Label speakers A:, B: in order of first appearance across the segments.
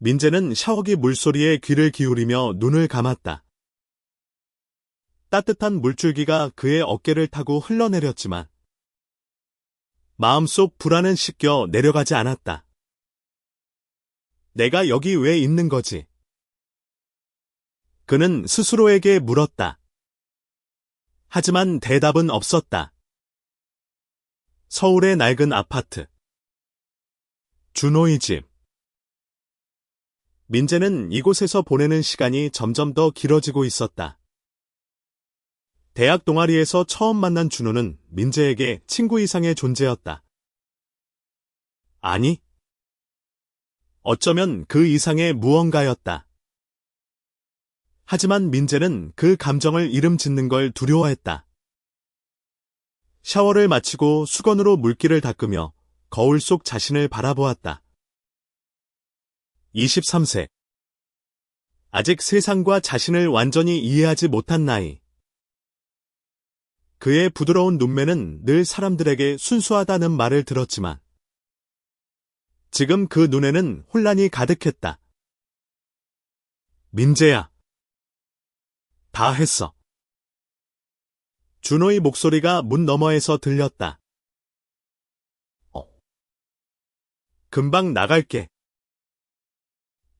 A: 민재는 샤워기 물소리에 귀를 기울이며 눈을 감았다. 따뜻한 물줄기가 그의 어깨를 타고 흘러내렸지만 마음속 불안은 씻겨 내려가지 않았다. 내가 여기 왜 있는 거지? 그는 스스로에게 물었다. 하지만 대답은 없었다. 서울의 낡은 아파트. 준호의 집. 민재는 이곳에서 보내는 시간이 점점 더 길어지고 있었다. 대학 동아리에서 처음 만난 준호는 민재에게 친구 이상의 존재였다. 아니, 어쩌면 그 이상의 무언가였다. 하지만 민재는 그 감정을 이름 짓는 걸 두려워했다. 샤워를 마치고 수건으로 물기를 닦으며 거울 속 자신을 바라보았다. 23세. 아직 세상과 자신을 완전히 이해하지 못한 나이. 그의 부드러운 눈매는 늘 사람들에게 순수하다는 말을 들었지만 지금 그 눈에는 혼란이 가득했다. 민재야. 다 했어. 준호의 목소리가 문 너머에서 들렸다. 금방 나갈게.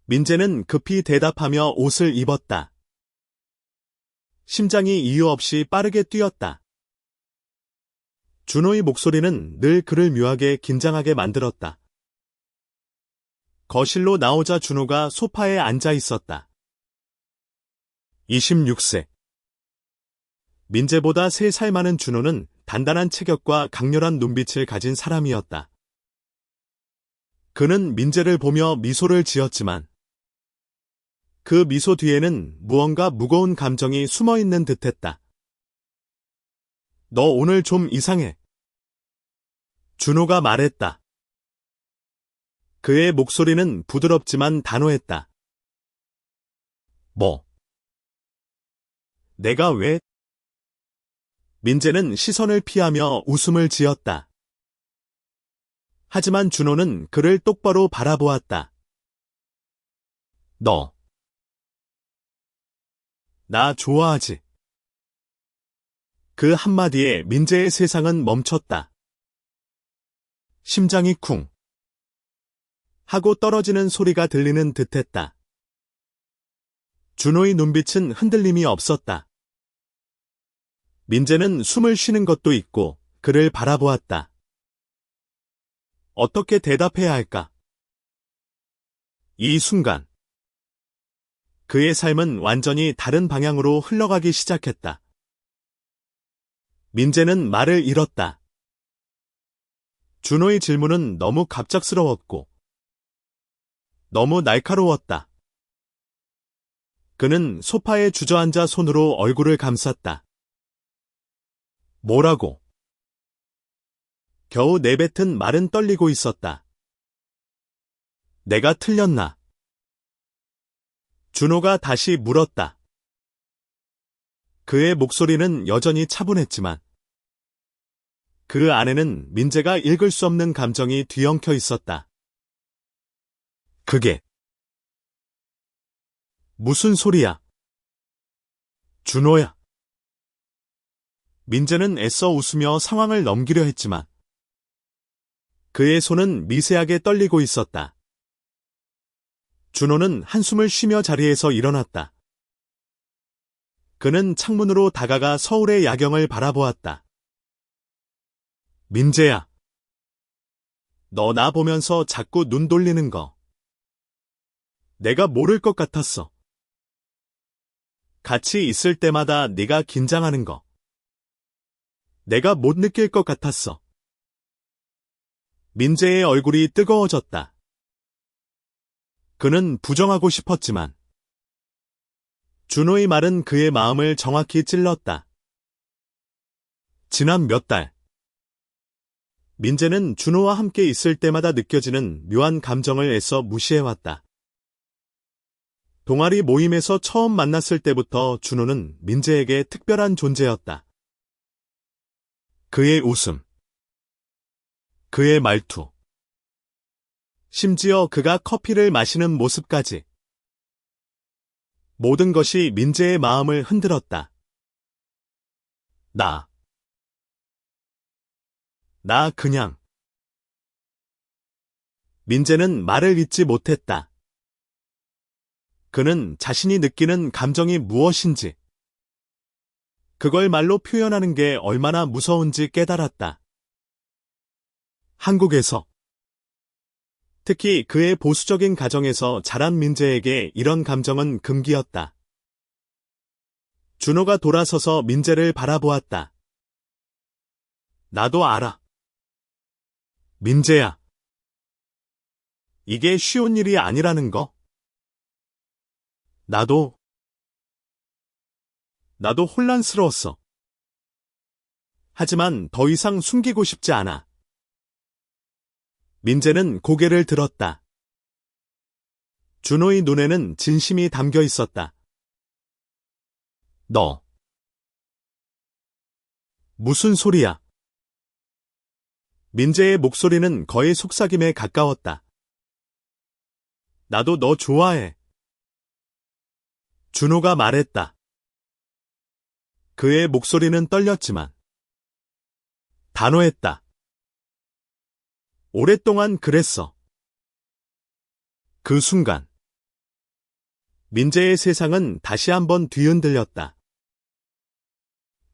A: 민재는 급히 대답하며 옷을 입었다. 심장이 이유 없이 빠르게 뛰었다. 준호의 목소리는 늘 그를 묘하게 긴장하게 만들었다. 거실로 나오자 준호가 소파에 앉아 있었다. 26세. 민재보다 3살 많은 준호는 단단한 체격과 강렬한 눈빛을 가진 사람이었다. 그는 민재를 보며 미소를 지었지만 그 미소 뒤에는 무언가 무거운 감정이 숨어 있는 듯했다. 너 오늘 좀 이상해. 준호가 말했다. 그의 목소리는 부드럽지만 단호했다. 뭐? 내가 왜? 민재는 시선을 피하며 웃음을 지었다. 하지만 준호는 그를 똑바로 바라보았다. 너. 나 좋아하지? 그 한마디에 민재의 세상은 멈췄다. 심장이 쿵 하고 떨어지는 소리가 들리는 듯했다. 준호의 눈빛은 흔들림이 없었다. 민재는 숨을 쉬는 것도 있고 그를 바라보았다. 어떻게 대답해야 할까? 이 순간 그의 삶은 완전히 다른 방향으로 흘러가기 시작했다. 민재는 말을 잃었다. 준호의 질문은 너무 갑작스러웠고 너무 날카로웠다. 그는 소파에 주저앉아 손으로 얼굴을 감쌌다. 뭐라고? 겨우 내뱉은 말은 떨리고 있었다. 내가 틀렸나? 준호가 다시 물었다. 그의 목소리는 여전히 차분했지만 그 안에는 민재가 읽을 수 없는 감정이 뒤엉켜 있었다. 그게 무슨 소리야? 준호야. 민재는 애써 웃으며 상황을 넘기려 했지만 그의 손은 미세하게 떨리고 있었다. 준호는 한숨을 쉬며 자리에서 일어났다. 그는 창문으로 다가가 서울의 야경을 바라보았다. 민재야. 너 나 보면서 자꾸 눈 돌리는 거. 내가 모를 것 같았어. 같이 있을 때마다 네가 긴장하는 거. 내가 못 느낄 것 같았어. 민재의 얼굴이 뜨거워졌다. 그는 부정하고 싶었지만 준호의 말은 그의 마음을 정확히 찔렀다. 지난 몇 달, 민재는 준호와 함께 있을 때마다 느껴지는 묘한 감정을 애써 무시해왔다. 동아리 모임에서 처음 만났을 때부터 준호는 민재에게 특별한 존재였다. 그의 웃음, 그의 말투, 심지어 그가 커피를 마시는 모습까지. 모든 것이 민재의 마음을 흔들었다. 나 그냥. 민재는 말을 잇지 못했다. 그는 자신이 느끼는 감정이 무엇인지, 그걸 말로 표현하는 게 얼마나 무서운지 깨달았다. 한국에서, 특히 그의 보수적인 가정에서 자란 민재에게 이런 감정은 금기였다. 준호가 돌아서서 민재를 바라보았다. 나도 알아. 민재야. 이게 쉬운 일이 아니라는 거. 나도 혼란스러웠어. 하지만 더 이상 숨기고 싶지 않아. 민재는 고개를 들었다. 준호의 눈에는 진심이 담겨 있었다. 너. 무슨 소리야? 민재의 목소리는 거의 속삭임에 가까웠다. 나도 너 좋아해. 준호가 말했다. 그의 목소리는 떨렸지만 단호했다. 오랫동안 그랬어. 그 순간 민재의 세상은 다시 한번 뒤흔들렸다.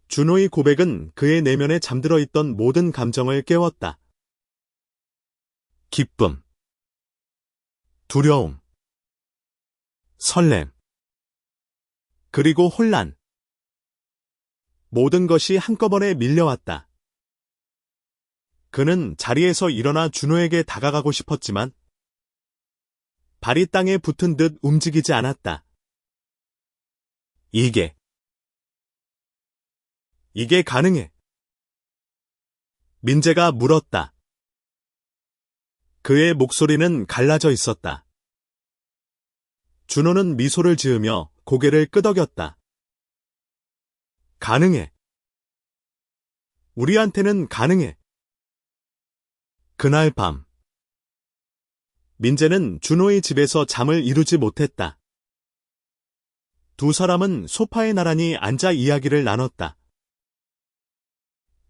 A: 준호의 고백은 그의 내면에 잠들어 있던 모든 감정을 깨웠다. 기쁨, 두려움, 설렘, 그리고 혼란. 모든 것이 한꺼번에 밀려왔다. 그는 자리에서 일어나 준호에게 다가가고 싶었지만 발이 땅에 붙은 듯 움직이지 않았다. 이게 가능해? 민재가 물었다. 그의 목소리는 갈라져 있었다. 준호는 미소를 지으며 고개를 끄덕였다. 가능해. 우리한테는 가능해. 그날 밤, 민재는 준호의 집에서 잠을 이루지 못했다. 두 사람은 소파에 나란히 앉아 이야기를 나눴다.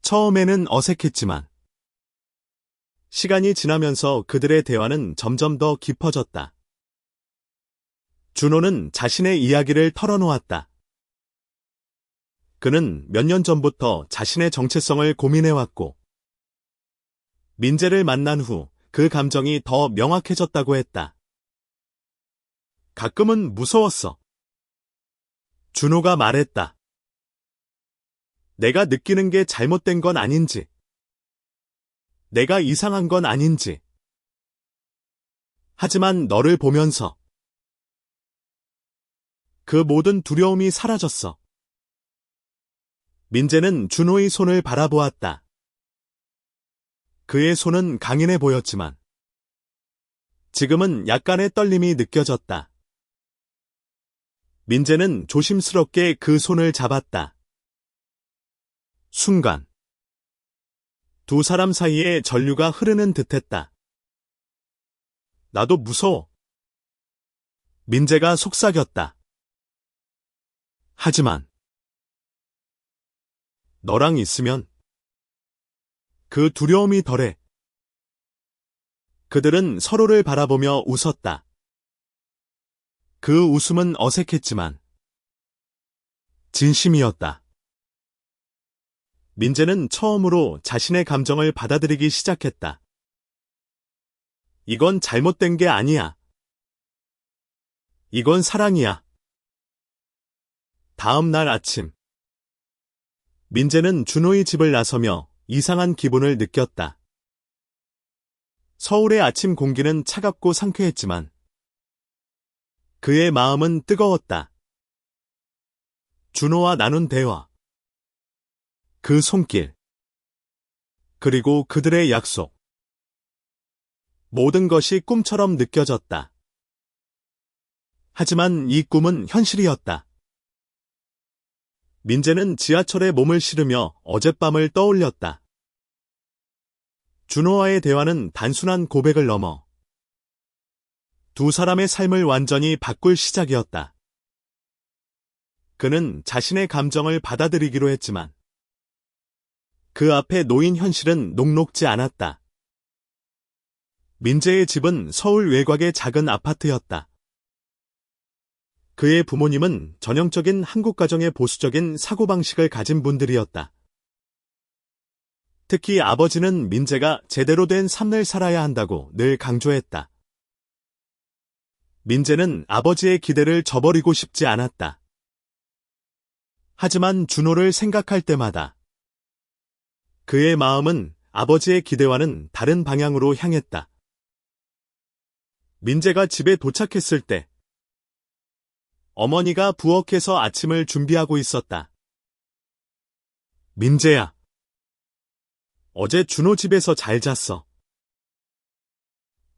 A: 처음에는 어색했지만 시간이 지나면서 그들의 대화는 점점 더 깊어졌다. 준호는 자신의 이야기를 털어놓았다. 그는 몇 년 전부터 자신의 정체성을 고민해왔고 민재를 만난 후 그 감정이 더 명확해졌다고 했다. 가끔은 무서웠어. 준호가 말했다. 내가 느끼는 게 잘못된 건 아닌지, 내가 이상한 건 아닌지. 하지만 너를 보면서 그 모든 두려움이 사라졌어. 민재는 준호의 손을 바라보았다. 그의 손은 강인해 보였지만 지금은 약간의 떨림이 느껴졌다. 민재는 조심스럽게 그 손을 잡았다. 순간 두 사람 사이에 전류가 흐르는 듯했다. 나도 무서워. 민재가 속삭였다. 하지만 너랑 있으면 그 두려움이 덜해. 그들은 서로를 바라보며 웃었다. 그 웃음은 어색했지만 진심이었다. 민재는 처음으로 자신의 감정을 받아들이기 시작했다. 이건 잘못된 게 아니야. 이건 사랑이야. 다음 날 아침, 민재는 준호의 집을 나서며 이상한 기분을 느꼈다. 서울의 아침 공기는 차갑고 상쾌했지만 그의 마음은 뜨거웠다. 준호와 나눈 대화, 그 손길, 그리고 그들의 약속. 모든 것이 꿈처럼 느껴졌다. 하지만 이 꿈은 현실이었다. 민재는 지하철에 몸을 실으며 어젯밤을 떠올렸다. 준호와의 대화는 단순한 고백을 넘어 두 사람의 삶을 완전히 바꿀 시작이었다. 그는 자신의 감정을 받아들이기로 했지만 그 앞에 놓인 현실은 녹록지 않았다. 민재의 집은 서울 외곽의 작은 아파트였다. 그의 부모님은 전형적인 한국 가정의 보수적인 사고방식을 가진 분들이었다. 특히 아버지는 민재가 제대로 된 삶을 살아야 한다고 늘 강조했다. 민재는 아버지의 기대를 저버리고 싶지 않았다. 하지만 준호를 생각할 때마다 그의 마음은 아버지의 기대와는 다른 방향으로 향했다. 민재가 집에 도착했을 때 어머니가 부엌에서 아침을 준비하고 있었다. 민재야, 어제 준호 집에서 잘 잤어.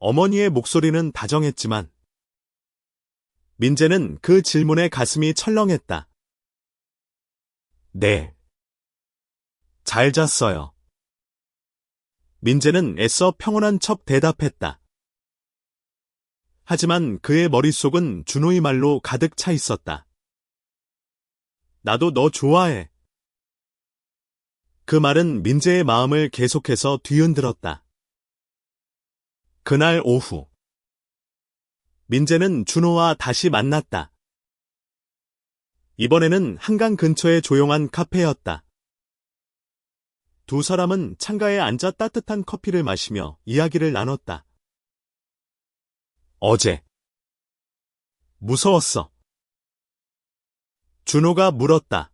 A: 어머니의 목소리는 다정했지만 민재는 그 질문에 가슴이 철렁했다. 네. 잘 잤어요. 민재는 애써 평온한 척 대답했다. 하지만 그의 머릿속은 준호의 말로 가득 차 있었다. 나도 너 좋아해. 그 말은 민재의 마음을 계속해서 뒤흔들었다. 그날 오후 민재는 준호와 다시 만났다. 이번에는 한강 근처의 조용한 카페였다. 두 사람은 창가에 앉아 따뜻한 커피를 마시며 이야기를 나눴다. 어제 무서웠어. 준호가 물었다.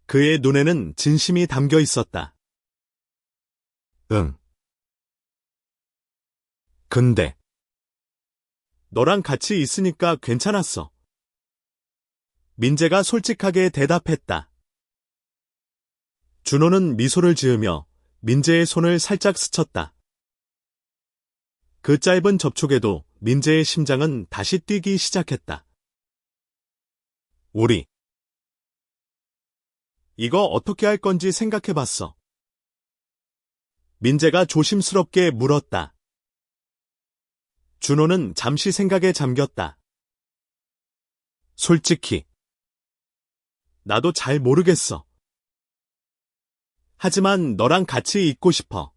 A: 그의 눈에는 진심이 담겨 있었다. 응. 근데 너랑 같이 있으니까 괜찮았어. 민재가 솔직하게 대답했다. 준호는 미소를 지으며 민재의 손을 살짝 스쳤다. 그 짧은 접촉에도 민재의 심장은 다시 뛰기 시작했다. 우리 이거 어떻게 할 건지 생각해봤어. 민재가 조심스럽게 물었다. 준호는 잠시 생각에 잠겼다. 솔직히 나도 잘 모르겠어. 하지만 너랑 같이 있고 싶어.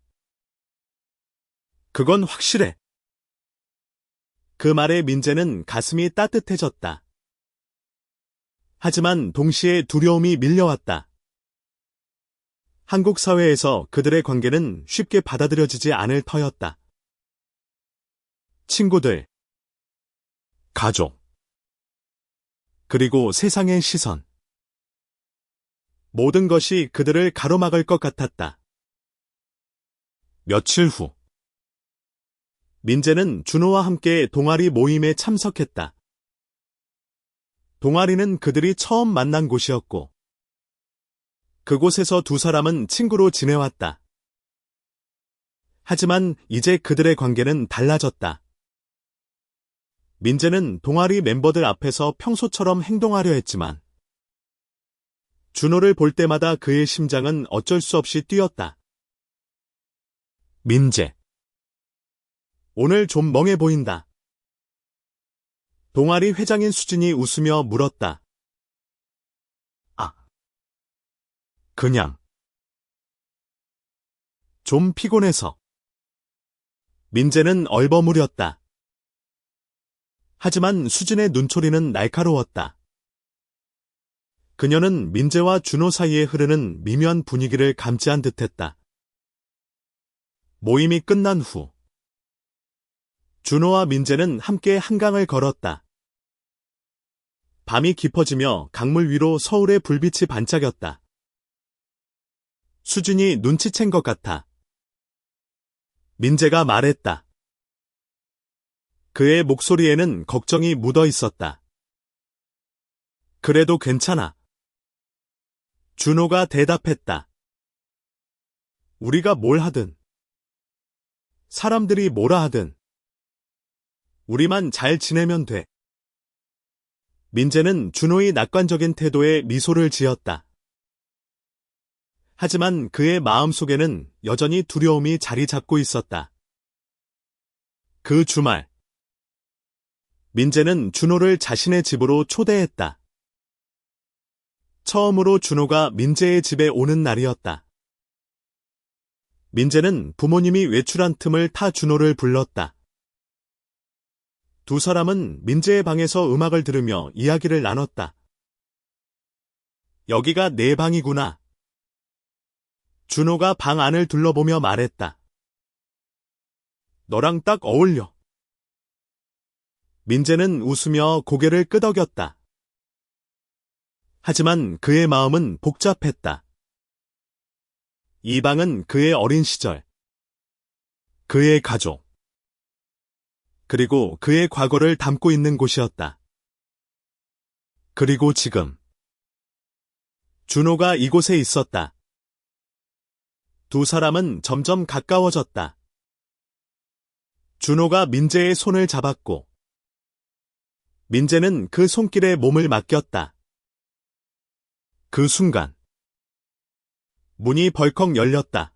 A: 그건 확실해. 그 말에 민재는 가슴이 따뜻해졌다. 하지만 동시에 두려움이 밀려왔다. 한국 사회에서 그들의 관계는 쉽게 받아들여지지 않을 터였다. 친구들, 가족, 그리고 세상의 시선. 모든 것이 그들을 가로막을 것 같았다. 며칠 후, 민재는 준호와 함께 동아리 모임에 참석했다. 동아리는 그들이 처음 만난 곳이었고, 그곳에서 두 사람은 친구로 지내왔다. 하지만 이제 그들의 관계는 달라졌다. 민재는 동아리 멤버들 앞에서 평소처럼 행동하려 했지만, 준호를 볼 때마다 그의 심장은 어쩔 수 없이 뛰었다. 민재. 오늘 좀 멍해 보인다. 동아리 회장인 수진이 웃으며 물었다. 아. 그냥. 좀 피곤해서. 민재는 얼버무렸다. 하지만 수진의 눈초리는 날카로웠다. 그녀는 민재와 준호 사이에 흐르는 미묘한 분위기를 감지한 듯했다. 모임이 끝난 후 준호와 민재는 함께 한강을 걸었다. 밤이 깊어지며 강물 위로 서울의 불빛이 반짝였다. 수진이 눈치챈 것 같아. 민재가 말했다. 그의 목소리에는 걱정이 묻어 있었다. 그래도 괜찮아. 준호가 대답했다. 우리가 뭘 하든, 사람들이 뭐라 하든, 우리만 잘 지내면 돼. 민재는 준호의 낙관적인 태도에 미소를 지었다. 하지만 그의 마음속에는 여전히 두려움이 자리 잡고 있었다. 그 주말, 민재는 준호를 자신의 집으로 초대했다. 처음으로 준호가 민재의 집에 오는 날이었다. 민재는 부모님이 외출한 틈을 타 준호를 불렀다. 두 사람은 민재의 방에서 음악을 들으며 이야기를 나눴다. 여기가 내 방이구나. 준호가 방 안을 둘러보며 말했다. 너랑 딱 어울려. 민재는 웃으며 고개를 끄덕였다. 하지만 그의 마음은 복잡했다. 이 방은 그의 어린 시절, 그의 가족, 그리고 그의 과거를 담고 있는 곳이었다. 그리고 지금 준호가 이곳에 있었다. 두 사람은 점점 가까워졌다. 준호가 민재의 손을 잡았고 민재는 그 손길에 몸을 맡겼다. 그 순간 문이 벌컥 열렸다.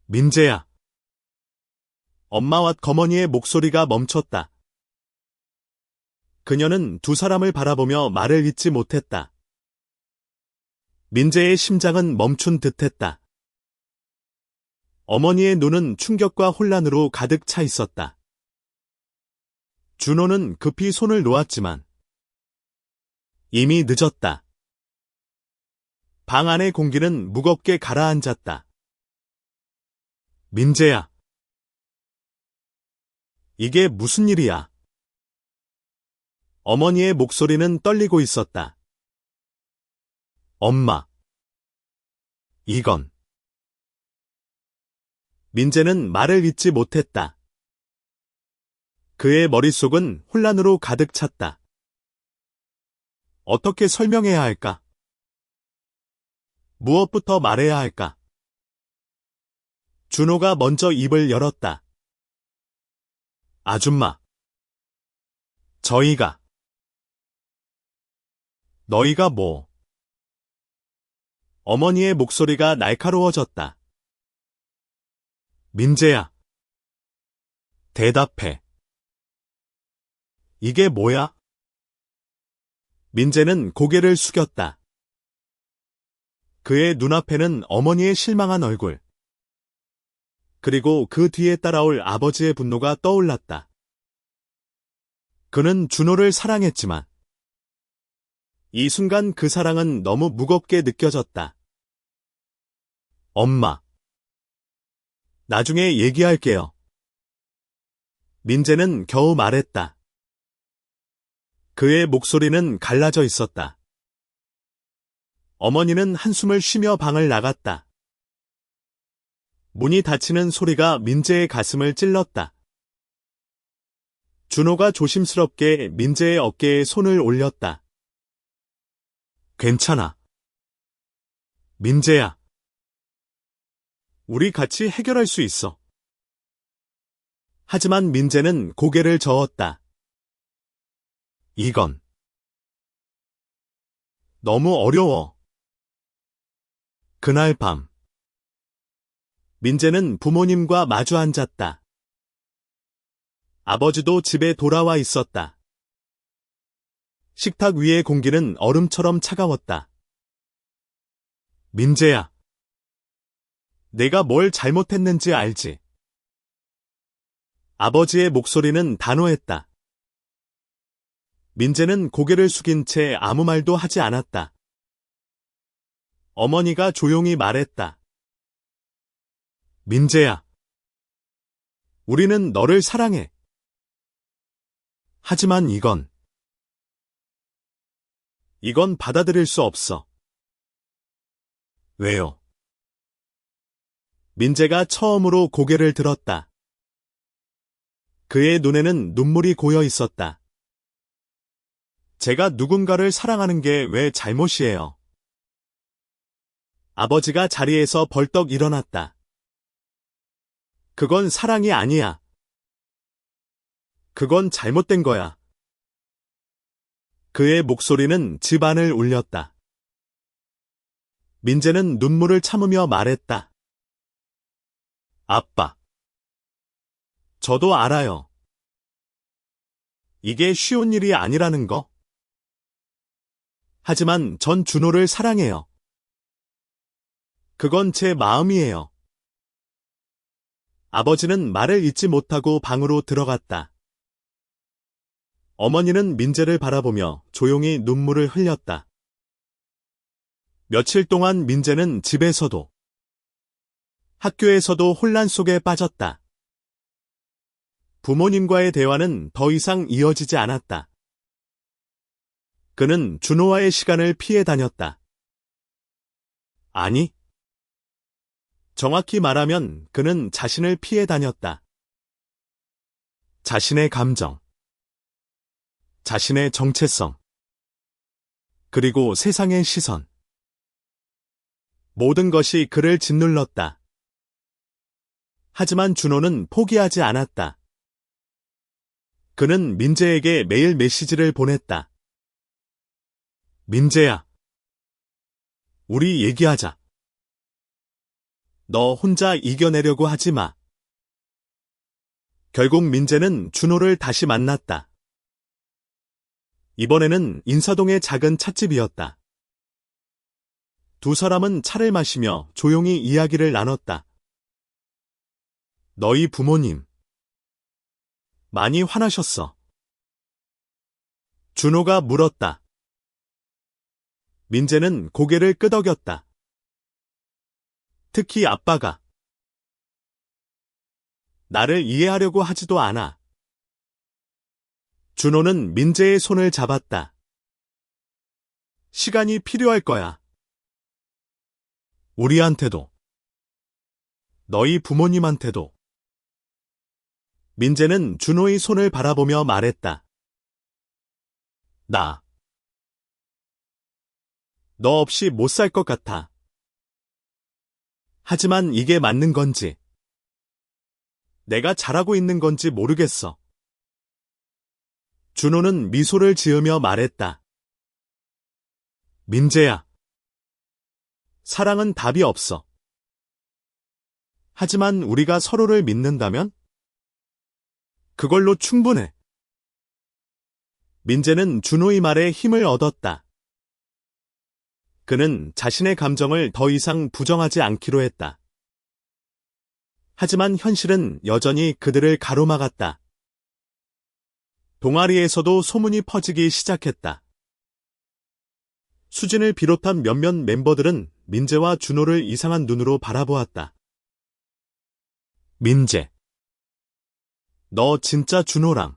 A: 민재야. 엄마와 거머니의 목소리가 멈췄다. 그녀는 두 사람을 바라보며 말을 잇지 못했다. 민재의 심장은 멈춘 듯했다. 어머니의 눈은 충격과 혼란으로 가득 차 있었다. 준호는 급히 손을 놓았지만 이미 늦었다. 방 안의 공기는 무겁게 가라앉았다. 민재야. 이게 무슨 일이야? 어머니의 목소리는 떨리고 있었다. 엄마. 이건. 민재는 말을 잇지 못했다. 그의 머릿속은 혼란으로 가득 찼다. 어떻게 설명해야 할까? 무엇부터 말해야 할까? 준호가 먼저 입을 열었다. 아줌마. 저희가. 너희가 뭐? 어머니의 목소리가 날카로워졌다. 민재야. 대답해. 이게 뭐야? 민재는 고개를 숙였다. 그의 눈앞에는 어머니의 실망한 얼굴, 그리고 그 뒤에 따라올 아버지의 분노가 떠올랐다. 그는 준호를 사랑했지만 이 순간 그 사랑은 너무 무겁게 느껴졌다. 엄마. 나중에 얘기할게요. 민재는 겨우 말했다. 그의 목소리는 갈라져 있었다. 어머니는 한숨을 쉬며 방을 나갔다. 문이 닫히는 소리가 민재의 가슴을 찔렀다. 준호가 조심스럽게 민재의 어깨에 손을 올렸다. 괜찮아. 민재야. 우리 같이 해결할 수 있어. 하지만 민재는 고개를 저었다. 이건 너무 어려워. 그날 밤 민재는 부모님과 마주 앉았다. 아버지도 집에 돌아와 있었다. 식탁 위의 공기는 얼음처럼 차가웠다. 민재야. 내가 뭘 잘못했는지 알지? 아버지의 목소리는 단호했다. 민재는 고개를 숙인 채 아무 말도 하지 않았다. 어머니가 조용히 말했다. 민재야. 우리는 너를 사랑해. 하지만 이건 받아들일 수 없어. 왜요? 민재가 처음으로 고개를 들었다. 그의 눈에는 눈물이 고여 있었다. 제가 누군가를 사랑하는 게 왜 잘못이에요? 아버지가 자리에서 벌떡 일어났다. 그건 사랑이 아니야. 그건 잘못된 거야. 그의 목소리는 집안을 울렸다. 민재는 눈물을 참으며 말했다. 아빠. 저도 알아요. 이게 쉬운 일이 아니라는 거. 하지만 전 준호를 사랑해요. 그건 제 마음이에요. 아버지는 말을 잇지 못하고 방으로 들어갔다. 어머니는 민재를 바라보며 조용히 눈물을 흘렸다. 며칠 동안 민재는 집에서도 학교에서도 혼란 속에 빠졌다. 부모님과의 대화는 더 이상 이어지지 않았다. 그는 준호와의 시간을 피해 다녔다. 아니, 정확히 말하면 그는 자신을 피해 다녔다. 자신의 감정, 자신의 정체성, 그리고 세상의 시선. 모든 것이 그를 짓눌렀다. 하지만 준호는 포기하지 않았다. 그는 민재에게 매일 메시지를 보냈다. 민재야, 우리 얘기하자. 너 혼자 이겨내려고 하지 마. 결국 민재는 준호를 다시 만났다. 이번에는 인사동의 작은 찻집이었다. 두 사람은 차를 마시며 조용히 이야기를 나눴다. 너희 부모님 많이 화나셨어. 준호가 물었다. 민재는 고개를 끄덕였다. 특히 아빠가 나를 이해하려고 하지도 않아. 준호는 민재의 손을 잡았다. 시간이 필요할 거야. 우리한테도. 너희 부모님한테도. 민재는 준호의 손을 바라보며 말했다. 너 없이 못 살 것 같아. 하지만 이게 맞는 건지, 내가 잘하고 있는 건지 모르겠어. 준호는 미소를 지으며 말했다. 민재야, 사랑은 답이 없어. 하지만 우리가 서로를 믿는다면? 그걸로 충분해. 민재는 준호의 말에 힘을 얻었다. 그는 자신의 감정을 더 이상 부정하지 않기로 했다. 하지만 현실은 여전히 그들을 가로막았다. 동아리에서도 소문이 퍼지기 시작했다. 수진을 비롯한 몇몇 멤버들은 민재와 준호를 이상한 눈으로 바라보았다. 민재, 너 진짜 준호랑?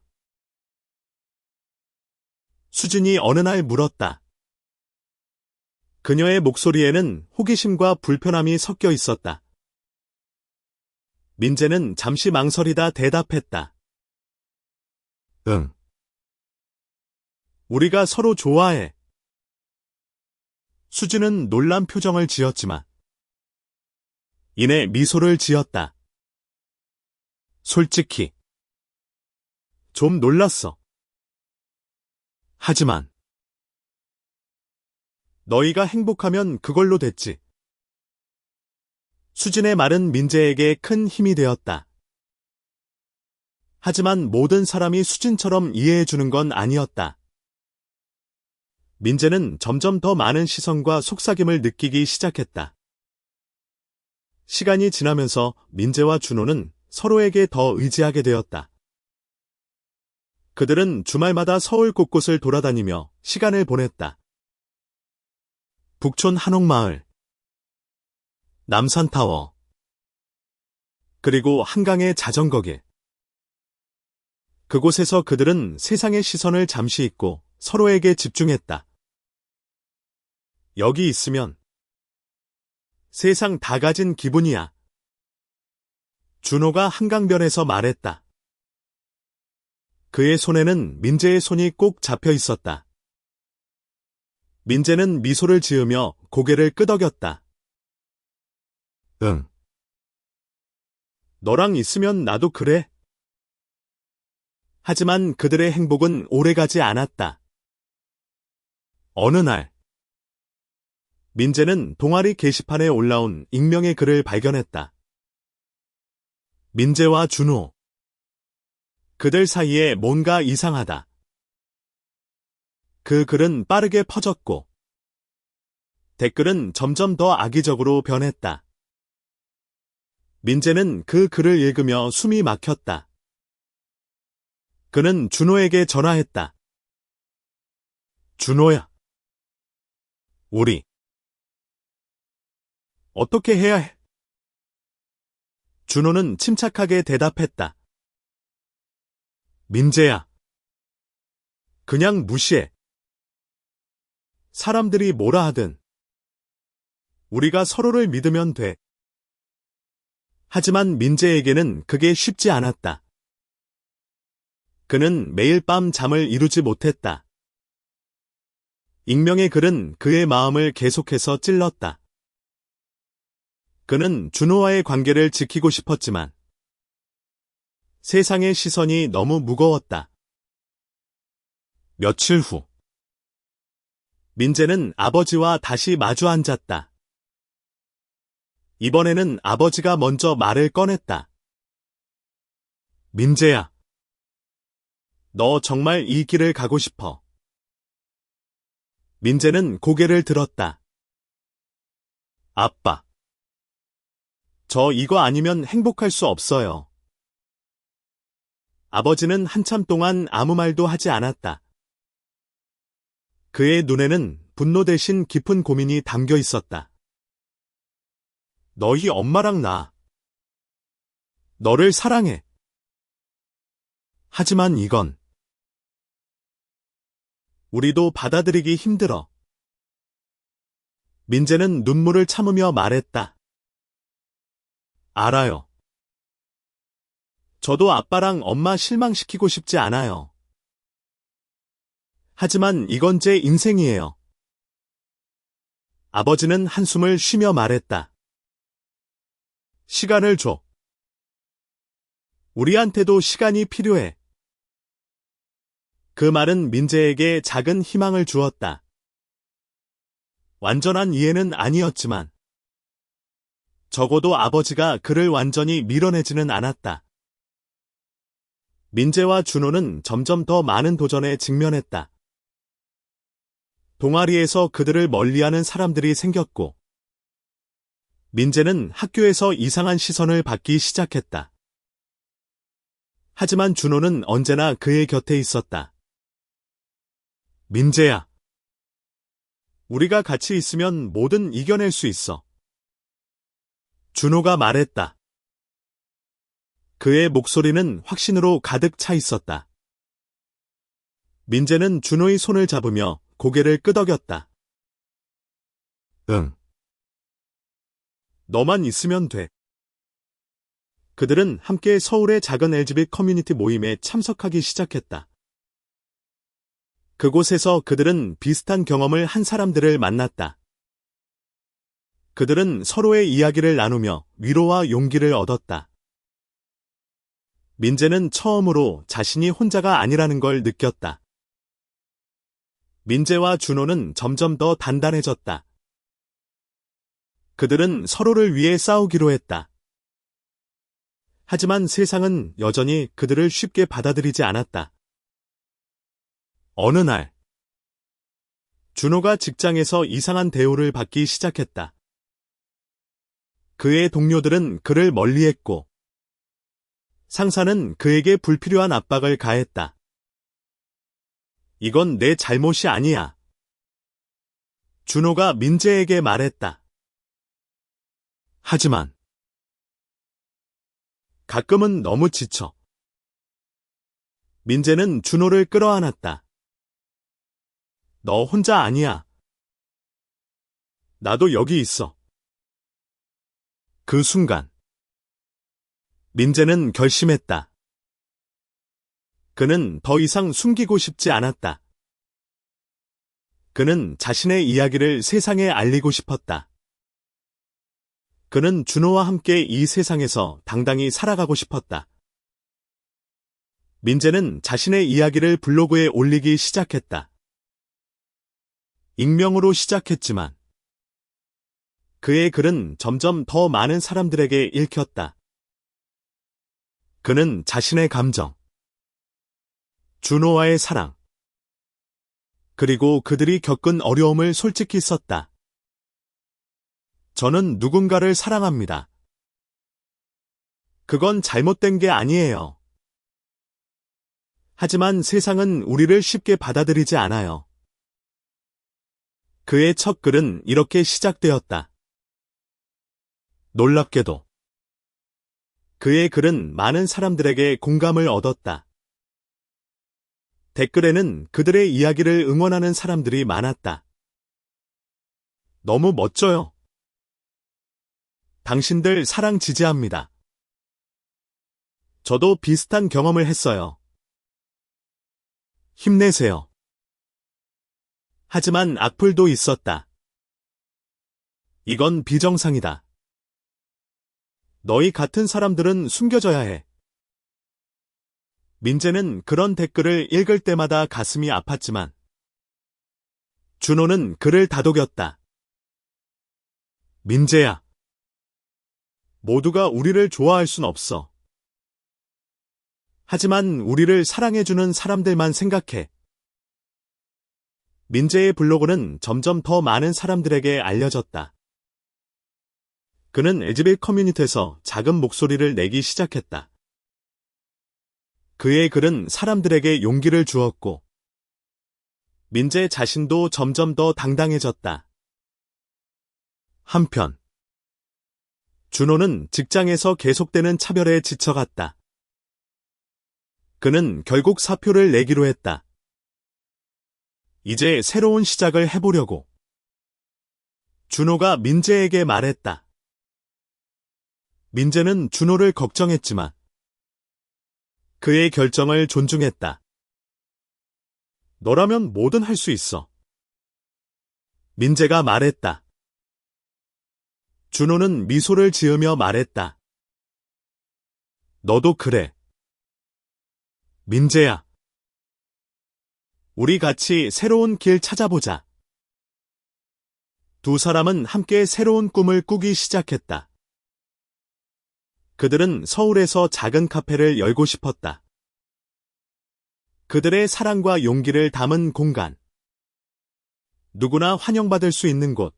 A: 수진이 어느 날 물었다. 그녀의 목소리에는 호기심과 불편함이 섞여 있었다. 민재는 잠시 망설이다 대답했다. 응. 우리가 서로 좋아해. 수진은 놀란 표정을 지었지만 이내 미소를 지었다. 솔직히 좀 놀랐어. 하지만 너희가 행복하면 그걸로 됐지. 수진의 말은 민재에게 큰 힘이 되었다. 하지만 모든 사람이 수진처럼 이해해주는 건 아니었다. 민재는 점점 더 많은 시선과 속삭임을 느끼기 시작했다. 시간이 지나면서 민재와 준호는 서로에게 더 의지하게 되었다. 그들은 주말마다 서울 곳곳을 돌아다니며 시간을 보냈다. 북촌 한옥마을, 남산타워, 그리고 한강의 자전거길. 그곳에서 그들은 세상의 시선을 잠시 잊고 서로에게 집중했다. 여기 있으면 세상 다 가진 기분이야. 준호가 한강변에서 말했다. 그의 손에는 민재의 손이 꼭 잡혀 있었다. 민재는 미소를 지으며 고개를 끄덕였다. 응. 너랑 있으면 나도 그래. 하지만 그들의 행복은 오래가지 않았다. 어느 날, 민재는 동아리 게시판에 올라온 익명의 글을 발견했다. 민재와 준호. 그들 사이에 뭔가 이상하다. 그 글은 빠르게 퍼졌고 댓글은 점점 더 악의적으로 변했다. 민재는 그 글을 읽으며 숨이 막혔다. 그는 준호에게 전화했다. 준호야. 우리 어떻게 해야 해? 준호는 침착하게 대답했다. 민재야. 그냥 무시해. 사람들이 뭐라 하든 우리가 서로를 믿으면 돼. 하지만 민재에게는 그게 쉽지 않았다. 그는 매일 밤 잠을 이루지 못했다. 익명의 글은 그의 마음을 계속해서 찔렀다. 그는 준호와의 관계를 지키고 싶었지만 세상의 시선이 너무 무거웠다. 며칠 후 민재는 아버지와 다시 마주 앉았다. 이번에는 아버지가 먼저 말을 꺼냈다. 민재야. 너 정말 이 길을 가고 싶어. 민재는 고개를 들었다. 아빠. 저 이거 아니면 행복할 수 없어요. 아버지는 한참 동안 아무 말도 하지 않았다. 그의 눈에는 분노 대신 깊은 고민이 담겨 있었다. 너희 엄마랑 나. 너를 사랑해. 하지만 이건 우리도 받아들이기 힘들어. 민재는 눈물을 참으며 말했다. 알아요. 저도 아빠랑 엄마 실망시키고 싶지 않아요. 하지만 이건 제 인생이에요. 아버지는 한숨을 쉬며 말했다. 시간을 줘. 우리한테도 시간이 필요해. 그 말은 민재에게 작은 희망을 주었다. 완전한 이해는 아니었지만 적어도 아버지가 그를 완전히 밀어내지는 않았다. 민재와 준호는 점점 더 많은 도전에 직면했다. 동아리에서 그들을 멀리하는 사람들이 생겼고 민재는 학교에서 이상한 시선을 받기 시작했다. 하지만 준호는 언제나 그의 곁에 있었다. 민재야. 우리가 같이 있으면 뭐든 이겨낼 수 있어. 준호가 말했다. 그의 목소리는 확신으로 가득 차 있었다. 민재는 준호의 손을 잡으며 고개를 끄덕였다. 응. 너만 있으면 돼. 그들은 함께 서울의 작은 LGBT 커뮤니티 모임에 참석하기 시작했다. 그곳에서 그들은 비슷한 경험을 한 사람들을 만났다. 그들은 서로의 이야기를 나누며 위로와 용기를 얻었다. 민재는 처음으로 자신이 혼자가 아니라는 걸 느꼈다. 민재와 준호는 점점 더 단단해졌다. 그들은 서로를 위해 싸우기로 했다. 하지만 세상은 여전히 그들을 쉽게 받아들이지 않았다. 어느 날, 준호가 직장에서 이상한 대우를 받기 시작했다. 그의 동료들은 그를 멀리했고, 상사는 그에게 불필요한 압박을 가했다. 이건 내 잘못이 아니야. 준호가 민재에게 말했다. 하지만 가끔은 너무 지쳐. 민재는 준호를 끌어안았다. 너 혼자 아니야. 나도 여기 있어. 그 순간 민재는 결심했다. 그는 더 이상 숨기고 싶지 않았다. 그는 자신의 이야기를 세상에 알리고 싶었다. 그는 준호와 함께 이 세상에서 당당히 살아가고 싶었다. 민재는 자신의 이야기를 블로그에 올리기 시작했다. 익명으로 시작했지만 그의 글은 점점 더 많은 사람들에게 읽혔다. 그는 자신의 감정, 준호와의 사랑, 그리고 그들이 겪은 어려움을 솔직히 썼다. 저는 누군가를 사랑합니다. 그건 잘못된 게 아니에요. 하지만 세상은 우리를 쉽게 받아들이지 않아요. 그의 첫 글은 이렇게 시작되었다. 놀랍게도 그의 글은 많은 사람들에게 공감을 얻었다. 댓글에는 그들의 이야기를 응원하는 사람들이 많았다. 너무 멋져요. 당신들 사랑 지지합니다. 저도 비슷한 경험을 했어요. 힘내세요. 하지만 악플도 있었다. 이건 비정상이다. 너희 같은 사람들은 숨겨져야 해. 민재는 그런 댓글을 읽을 때마다 가슴이 아팠지만 준호는 그를 다독였다. 민재야. 모두가 우리를 좋아할 순 없어. 하지만 우리를 사랑해주는 사람들만 생각해. 민재의 블로그는 점점 더 많은 사람들에게 알려졌다. 그는 LGBT 커뮤니티에서 작은 목소리를 내기 시작했다. 그의 글은 사람들에게 용기를 주었고, 민재 자신도 점점 더 당당해졌다. 한편, 준호는 직장에서 계속되는 차별에 지쳐갔다. 그는 결국 사표를 내기로 했다. 이제 새로운 시작을 해보려고. 준호가 민재에게 말했다. 민재는 준호를 걱정했지만 그의 결정을 존중했다. 너라면 뭐든 할 수 있어. 민재가 말했다. 준호는 미소를 지으며 말했다. 너도 그래. 민재야. 우리 같이 새로운 길 찾아보자. 두 사람은 함께 새로운 꿈을 꾸기 시작했다. 그들은 서울에서 작은 카페를 열고 싶었다. 그들의 사랑과 용기를 담은 공간. 누구나 환영받을 수 있는 곳.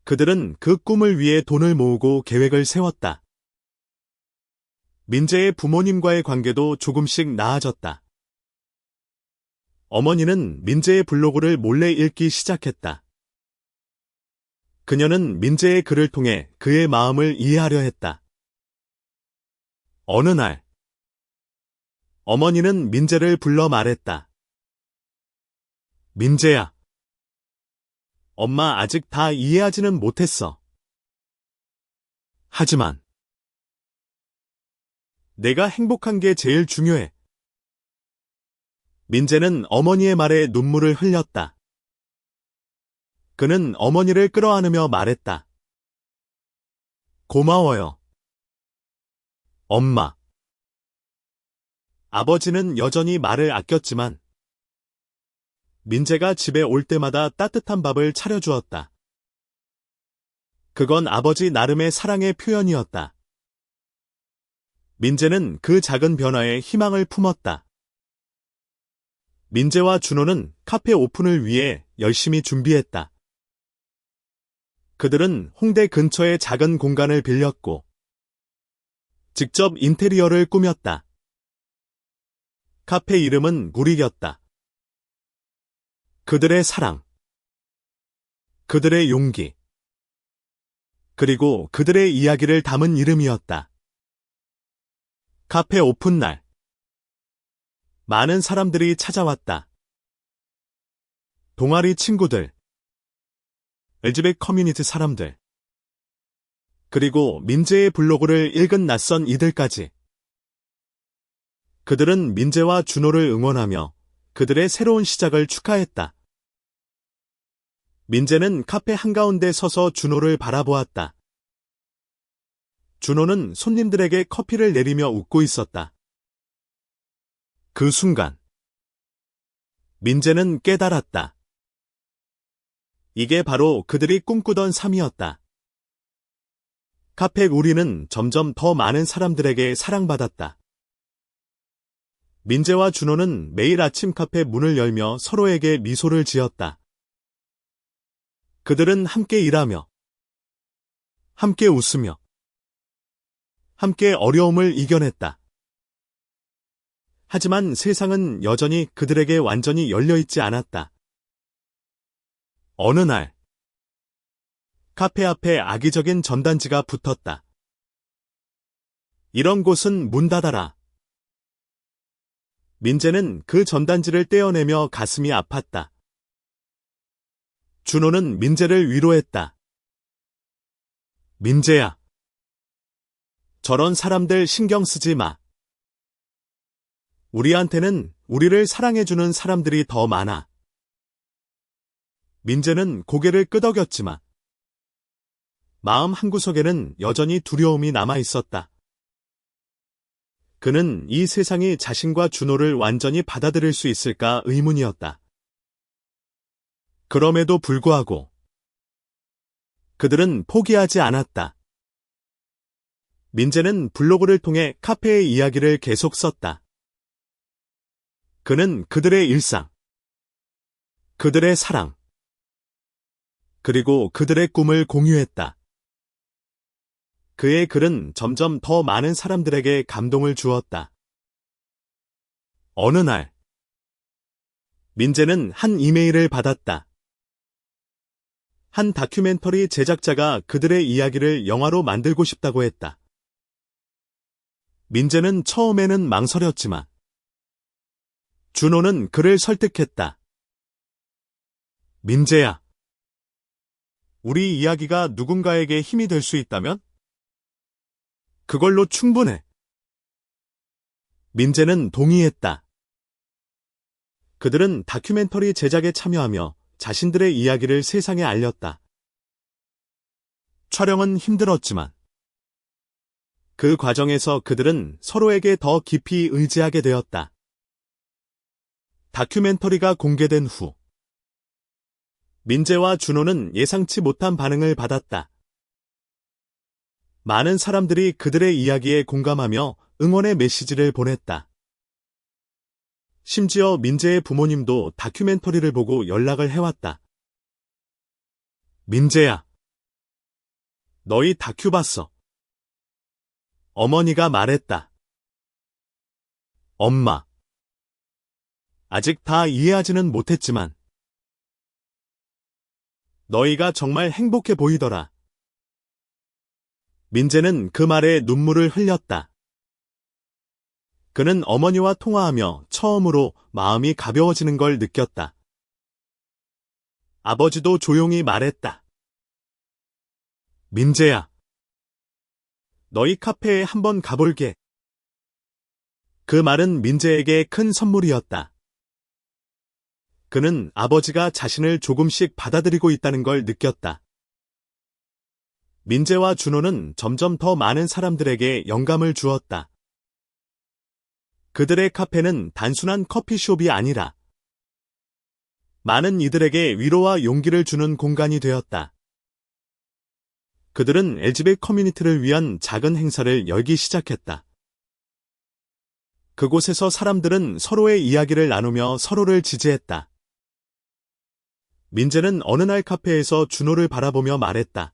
A: 그들은 그 꿈을 위해 돈을 모으고 계획을 세웠다. 민재의 부모님과의 관계도 조금씩 나아졌다. 어머니는 민재의 블로그를 몰래 읽기 시작했다. 그녀는 민재의 글을 통해 그의 마음을 이해하려 했다. 어느 날, 어머니는 민재를 불러 말했다. 민재야. 엄마 아직 다 이해하지는 못했어. 하지만 내가 행복한 게 제일 중요해. 민재는 어머니의 말에 눈물을 흘렸다. 그는 어머니를 끌어안으며 말했다. 고마워요. 엄마. 아버지는 여전히 말을 아꼈지만 민재가 집에 올 때마다 따뜻한 밥을 차려주었다. 그건 아버지 나름의 사랑의 표현이었다. 민재는 그 작은 변화에 희망을 품었다. 민재와 준호는 카페 오픈을 위해 열심히 준비했다. 그들은 홍대 근처의 작은 공간을 빌렸고 직접 인테리어를 꾸몄다. 카페 이름은 우리였다. 그들의 사랑, 그들의 용기, 그리고 그들의 이야기를 담은 이름이었다. 카페 오픈 날, 많은 사람들이 찾아왔다. 동아리 친구들, LGBT 커뮤니티 사람들, 그리고 민재의 블로그를 읽은 낯선 이들까지. 그들은 민재와 준호를 응원하며 그들의 새로운 시작을 축하했다. 민재는 카페 한가운데 서서 준호를 바라보았다. 준호는 손님들에게 커피를 내리며 웃고 있었다. 그 순간 민재는 깨달았다. 이게 바로 그들이 꿈꾸던 삶이었다. 카페 우리는 점점 더 많은 사람들에게 사랑받았다. 민재와 준호는 매일 아침 카페 문을 열며 서로에게 미소를 지었다. 그들은 함께 일하며, 함께 웃으며, 함께 어려움을 이겨냈다. 하지만 세상은 여전히 그들에게 완전히 열려있지 않았다. 어느 날, 카페 앞에 악의적인 전단지가 붙었다. 이런 곳은 문 닫아라. 민재는 그 전단지를 떼어내며 가슴이 아팠다. 준호는 민재를 위로했다. 민재야. 저런 사람들 신경 쓰지 마. 우리한테는 우리를 사랑해주는 사람들이 더 많아. 민재는 고개를 끄덕였지만 마음 한구석에는 여전히 두려움이 남아 있었다. 그는 이 세상이 자신과 준호를 완전히 받아들일 수 있을까 의문이었다. 그럼에도 불구하고 그들은 포기하지 않았다. 민재는 블로그를 통해 카페의 이야기를 계속 썼다. 그는 그들의 일상, 그들의 사랑, 그리고 그들의 꿈을 공유했다. 그의 글은 점점 더 많은 사람들에게 감동을 주었다. 어느 날, 민재는 한 이메일을 받았다. 한 다큐멘터리 제작자가 그들의 이야기를 영화로 만들고 싶다고 했다. 민재는 처음에는 망설였지만 준호는 그를 설득했다. 민재야, 우리 이야기가 누군가에게 힘이 될 수 있다면? 그걸로 충분해. 민재는 동의했다. 그들은 다큐멘터리 제작에 참여하며 자신들의 이야기를 세상에 알렸다. 촬영은 힘들었지만 그 과정에서 그들은 서로에게 더 깊이 의지하게 되었다. 다큐멘터리가 공개된 후 민재와 준호는 예상치 못한 반응을 받았다. 많은 사람들이 그들의 이야기에 공감하며 응원의 메시지를 보냈다. 심지어 민재의 부모님도 다큐멘터리를 보고 연락을 해왔다. 민재야, 너희 다큐 봤어. 어머니가 말했다. 엄마, 아직 다 이해하지는 못했지만 너희가 정말 행복해 보이더라. 민재는 그 말에 눈물을 흘렸다. 그는 어머니와 통화하며 처음으로 마음이 가벼워지는 걸 느꼈다. 아버지도 조용히 말했다. 민재야, 너희 카페에 한번 가볼게. 그 말은 민재에게 큰 선물이었다. 그는 아버지가 자신을 조금씩 받아들이고 있다는 걸 느꼈다. 민재와 준호는 점점 더 많은 사람들에게 영감을 주었다. 그들의 카페는 단순한 커피숍이 아니라 많은 이들에게 위로와 용기를 주는 공간이 되었다. 그들은 LGBT 커뮤니티를 위한 작은 행사를 열기 시작했다. 그곳에서 사람들은 서로의 이야기를 나누며 서로를 지지했다. 민재는 어느 날 카페에서 준호를 바라보며 말했다.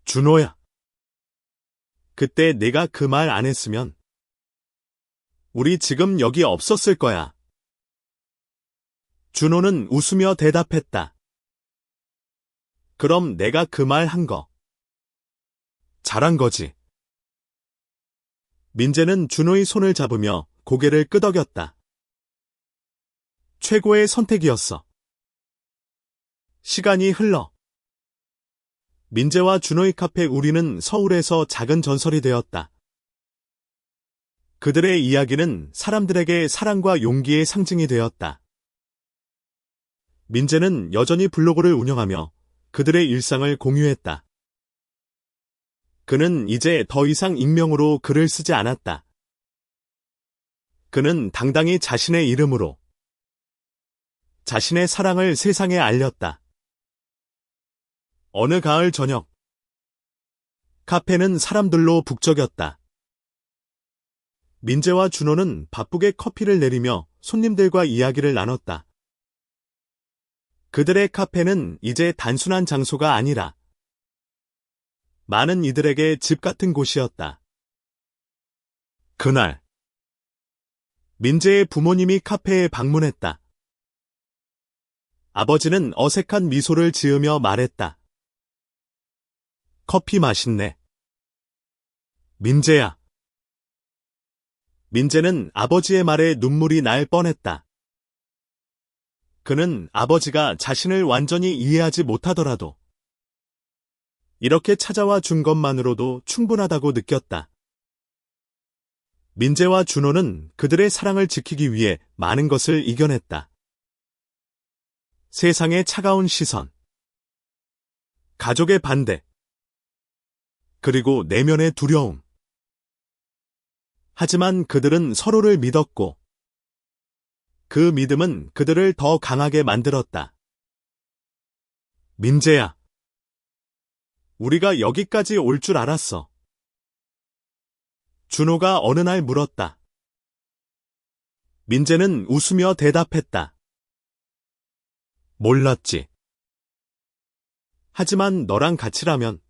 A: 준호야. 그때 내가 그 말 안 했으면 우리 지금 여기 없었을 거야. 준호는 웃으며 대답했다. 그럼 내가 그 말 한 거 잘한 거지. 민재는 준호의 손을 잡으며 고개를 끄덕였다. 최고의 선택이었어. 시간이 흘러 민재와 준호의 카페 우리는 서울에서 작은 전설이 되었다. 그들의 이야기는 사람들에게 사랑과 용기의 상징이 되었다. 민재는 여전히 블로그를 운영하며 그들의 일상을 공유했다. 그는 이제 더 이상 익명으로 글을 쓰지 않았다. 그는 당당히 자신의 이름으로 자신의 사랑을 세상에 알렸다. 어느 가을 저녁, 카페는 사람들로 북적였다. 민재와 준호는 바쁘게 커피를 내리며 손님들과 이야기를 나눴다. 그들의 카페는 이제 단순한 장소가 아니라 많은 이들에게 집 같은 곳이었다. 그날, 민재의 부모님이 카페에 방문했다. 아버지는 어색한 미소를 지으며 말했다. 커피 맛있네. 민재야. 민재는 아버지의 말에 눈물이 날 뻔했다. 그는 아버지가 자신을 완전히 이해하지 못하더라도 이렇게 찾아와 준 것만으로도 충분하다고 느꼈다. 민재와 준호는 그들의 사랑을 지키기 위해 많은 것을 이겨냈다. 세상의 차가운 시선, 가족의 반대, 그리고 내면의 두려움. 하지만 그들은 서로를 믿었고, 그 믿음은 그들을 더 강하게 만들었다. 민재야, 우리가 여기까지 올 줄 알았어. 준호가 어느 날 물었다. 민재는 웃으며 대답했다. 몰랐지. 하지만 너랑 같이라면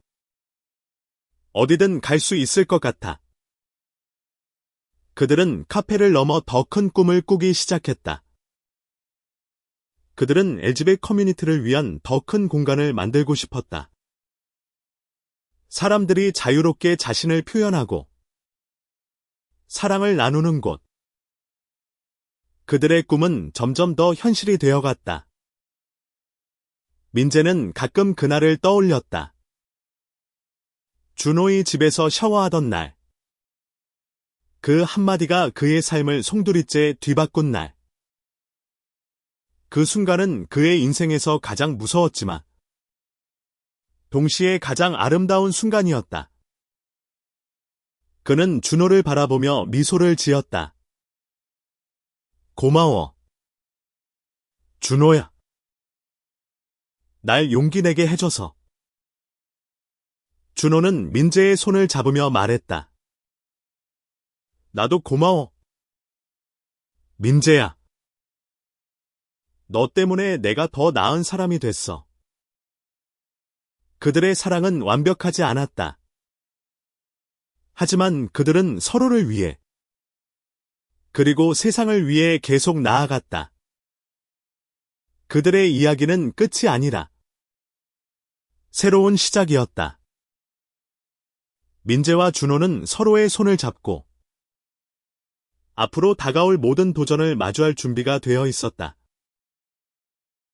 A: 어디든 갈 수 있을 것 같아. 그들은 카페를 넘어 더 큰 꿈을 꾸기 시작했다. 그들은 LGBT 커뮤니티를 위한 더 큰 공간을 만들고 싶었다. 사람들이 자유롭게 자신을 표현하고 사랑을 나누는 곳. 그들의 꿈은 점점 더 현실이 되어갔다. 민재는 가끔 그날을 떠올렸다. 준호의 집에서 샤워하던 날. 그 한마디가 그의 삶을 송두리째 뒤바꾼 날. 그 순간은 그의 인생에서 가장 무서웠지만 동시에 가장 아름다운 순간이었다. 그는 준호를 바라보며 미소를 지었다. 고마워. 준호야. 날 용기 내게 해줘서. 준호는 민재의 손을 잡으며 말했다. 나도 고마워. 민재야. 너 때문에 내가 더 나은 사람이 됐어. 그들의 사랑은 완벽하지 않았다. 하지만 그들은 서로를 위해 그리고 세상을 위해 계속 나아갔다. 그들의 이야기는 끝이 아니라 새로운 시작이었다. 민재와 준호는 서로의 손을 잡고 앞으로 다가올 모든 도전을 마주할 준비가 되어 있었다.